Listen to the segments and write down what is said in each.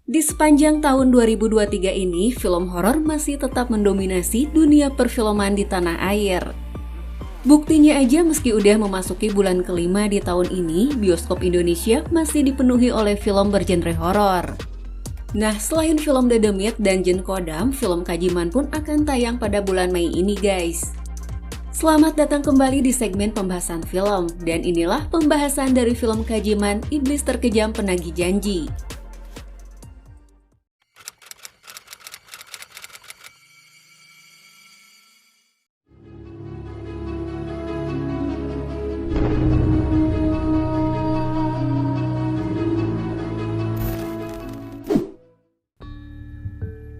Di sepanjang tahun 2023 ini, film horor masih tetap mendominasi dunia perfilman di tanah air. Buktinya aja meski udah memasuki bulan kelima di tahun ini, bioskop Indonesia masih dipenuhi oleh film bergenre horor. Nah, selain film The Demit dan Jin Kodam, film Kajiman pun akan tayang pada bulan Mei ini guys. Selamat datang kembali di segmen pembahasan film, dan inilah pembahasan dari film Kajiman, Iblis Terkejam Penagih Janji.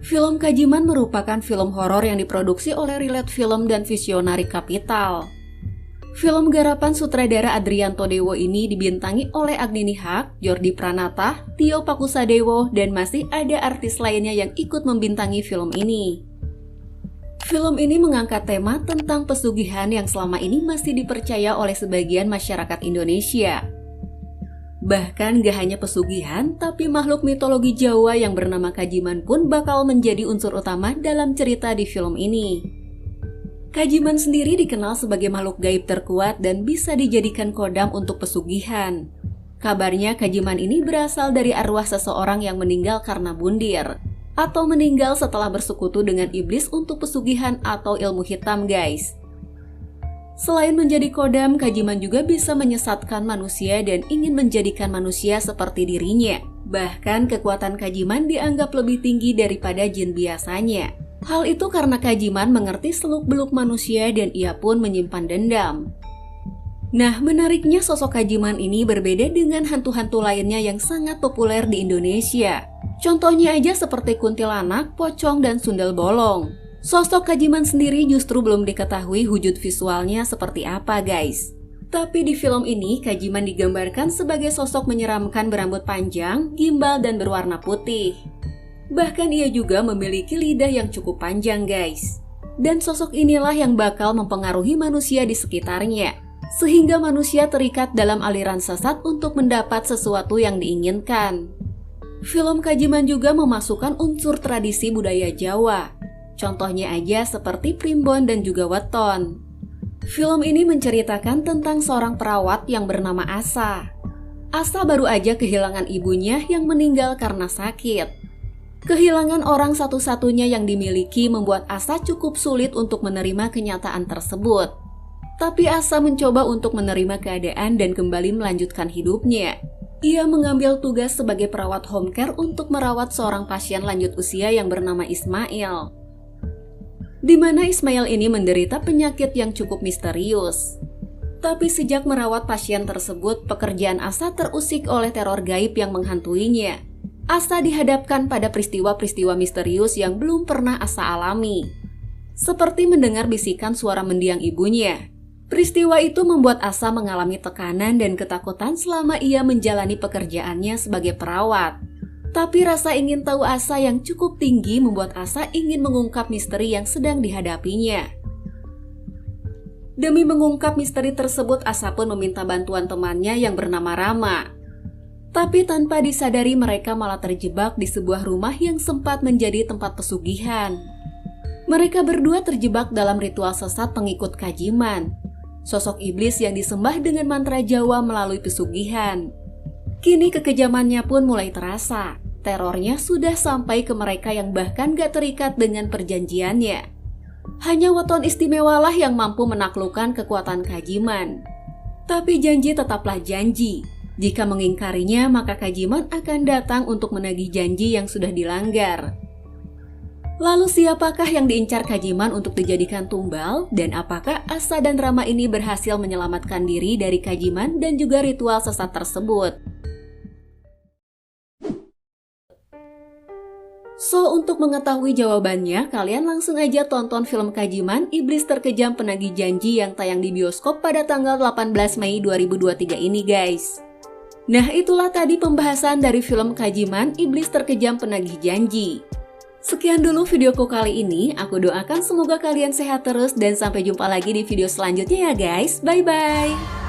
Film Kajiman merupakan film horor yang diproduksi oleh Relate Film dan Visionary Capital. Film garapan sutradara Adrianto Dewo ini dibintangi oleh Agni Nihak, Jordi Pranata, Tio Pakusadewo, dan masih ada artis lainnya yang ikut membintangi film ini. Film ini mengangkat tema tentang pesugihan yang selama ini masih dipercaya oleh sebagian masyarakat Indonesia. Bahkan gak hanya pesugihan, tapi makhluk mitologi Jawa yang bernama Kajiman pun bakal menjadi unsur utama dalam cerita di film ini. Kajiman sendiri dikenal sebagai makhluk gaib terkuat dan bisa dijadikan kodam untuk pesugihan. Kabarnya Kajiman ini berasal dari arwah seseorang yang meninggal karena bundir, atau meninggal setelah bersekutu dengan iblis untuk pesugihan atau ilmu hitam guys. Selain menjadi kodam, Kajiman juga bisa menyesatkan manusia dan ingin menjadikan manusia seperti dirinya. Bahkan kekuatan Kajiman dianggap lebih tinggi daripada jin biasanya. Hal itu karena Kajiman mengerti seluk-beluk manusia dan ia pun menyimpan dendam. Nah, menariknya sosok Kajiman ini berbeda dengan hantu-hantu lainnya yang sangat populer di Indonesia. Contohnya aja seperti kuntilanak, pocong, dan sundel bolong. Sosok Kajiman sendiri justru belum diketahui wujud visualnya seperti apa guys. Tapi di film ini Kajiman digambarkan sebagai sosok menyeramkan berambut panjang, gimbal, dan berwarna putih. Bahkan ia juga memiliki lidah yang cukup panjang guys. Dan sosok inilah yang bakal mempengaruhi manusia di sekitarnya, sehingga manusia terikat dalam aliran sesat untuk mendapat sesuatu yang diinginkan. Film Kajiman juga memasukkan unsur tradisi budaya Jawa. Contohnya aja seperti primbon dan juga weton. Film ini menceritakan tentang seorang perawat yang bernama Asa. Asa baru aja kehilangan ibunya yang meninggal karena sakit. Kehilangan orang satu-satunya yang dimiliki membuat Asa cukup sulit untuk menerima kenyataan tersebut. Tapi Asa mencoba untuk menerima keadaan dan kembali melanjutkan hidupnya. Ia mengambil tugas sebagai perawat home care untuk merawat seorang pasien lanjut usia yang bernama Ismail. Di mana Ismail ini menderita penyakit yang cukup misterius. Tapi sejak merawat pasien tersebut, pekerjaan Asa terusik oleh teror gaib yang menghantuinya. Asa dihadapkan pada peristiwa-peristiwa misterius yang belum pernah Asa alami. Seperti mendengar bisikan suara mendiang ibunya. Peristiwa itu membuat Asa mengalami tekanan dan ketakutan selama ia menjalani pekerjaannya sebagai perawat. Tapi rasa ingin tahu Asa yang cukup tinggi membuat Asa ingin mengungkap misteri yang sedang dihadapinya. Demi mengungkap misteri tersebut, Asa pun meminta bantuan temannya yang bernama Rama. Tapi tanpa disadari mereka malah terjebak di sebuah rumah yang sempat menjadi tempat pesugihan. Mereka berdua terjebak dalam ritual sesat pengikut Kajiman, sosok iblis yang disembah dengan mantra Jawa melalui pesugihan. Kini kekejamannya pun mulai terasa. Terornya sudah sampai ke mereka yang bahkan gak terikat dengan perjanjiannya. Hanya weton istimewalah yang mampu menaklukkan kekuatan Kajiman. Tapi janji tetaplah janji. Jika mengingkarinya, maka Kajiman akan datang untuk menagih janji yang sudah dilanggar. Lalu siapakah yang diincar Kajiman untuk dijadikan tumbal? Dan apakah Asa dan Rama ini berhasil menyelamatkan diri dari Kajiman dan juga ritual sesat tersebut? So, untuk mengetahui jawabannya, kalian langsung aja tonton film Kajiman, Iblis Terkejam Penagih Janji yang tayang di bioskop pada tanggal 18 Mei 2023 ini guys. Nah, itulah tadi pembahasan dari film Kajiman, Iblis Terkejam Penagih Janji. Sekian dulu videoku kali ini, aku doakan semoga kalian sehat terus dan sampai jumpa lagi di video selanjutnya ya guys, bye-bye!